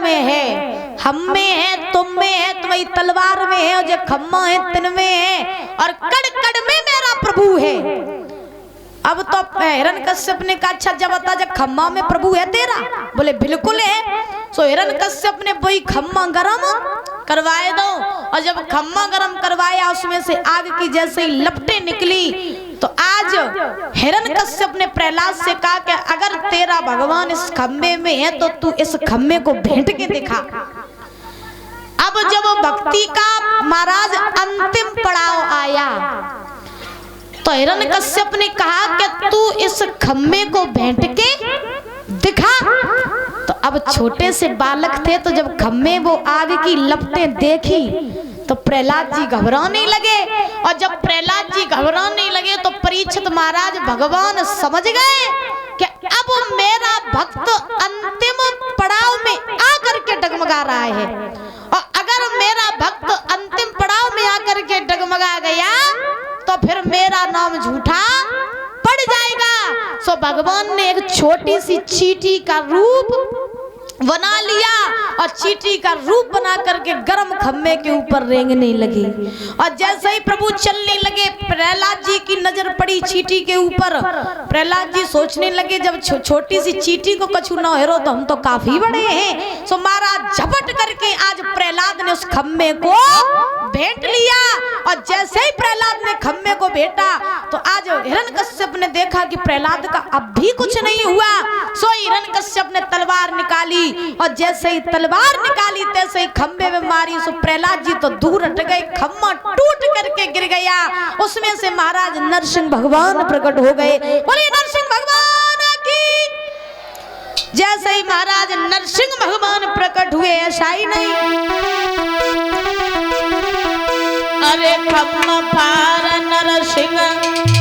में है, हम में है, तुम में है, तुम्हारी तलवार में है, और जो खम्मा है तिन में है, और कड़ कड़ में मेरा प्रभु है। अब तो हिरण्यकश्यप ने कहा अच्छा जब बता जब खम्मा में प्रभु है तेरा, बोले बिल्कुल है। सो हिरण्यकश्यप ने वही खम्मा गरम करवाए दो, और जब खम्मा गरम करवाया उसमें से आग की जैसे ही लपटें निकली, तो आज हिरण्यकश्यप ने प्रहलाद से कहा कि अगर तेरा भगवान इस खम्भे में है तो तू इस खम्भे को भेंट के दिखा। अब जब भक्ति का महाराज अंतिम पड़ाव आया तो हिरण्यकश्यप ने कहा कि तू इस खम्भे को भेंट के दिखा। तो अब छोटे से बालक थे, तो जब खम्भे वो आग की लपटें देखी तो प्रहलाद जी घबराने लगे, और जब प्रहलाद जी घबराने लगे तो परीक्षित महाराज भगवान समझ गए कि अब मेरा भक्त अंतिम पड़ाव में आकर के डगमगा रहा है, और अगर मेरा भक्त अंतिम पड़ाव में आकर के डगमगा गया तो फिर मेरा नाम झूठा पड़ जाएगा। सो भगवान ने एक छोटी सी चींटी का रूप बना लिया, और चींटी का रूप बना करके गर्म खम्भे के ऊपर रेंगने लगे। और जैसे ही प्रभु चलने लगे, प्रहलाद जी की नजर पड़ी चींटी के ऊपर। प्रहलाद जी सोचने लगे जब छोटी सी चींटी को कछु ना हेरो तो हम तो काफी बड़े हैं। सो महाराज झपट करके आज प्रहलाद ने उस खम्भे को भेंट लिया, और जैसे ही प्रहलाद ने खम्भे को भेंटा तो आज हिरण्यकश्यप ने देखा कि प्रहलाद का अब भी कुछ नहीं हुआ। सो हिरण्यकश्यप ने तलवार निकाली, और जैसे ही तलवार निकाली तैसे ही खम्भे में मारी। सो प्रहलाद जी तो दूर हट गए, खम्भा टूट करके गिर गया, उसमें से महाराज नरसिंह भगवान प्रकट हो गए। बोले नरसिंह भगवान की। जैसे ही महाराज नरसिंह भगवान प्रकट हुए, ऐसा ही नहीं अरे खम्भा फार नरसिंह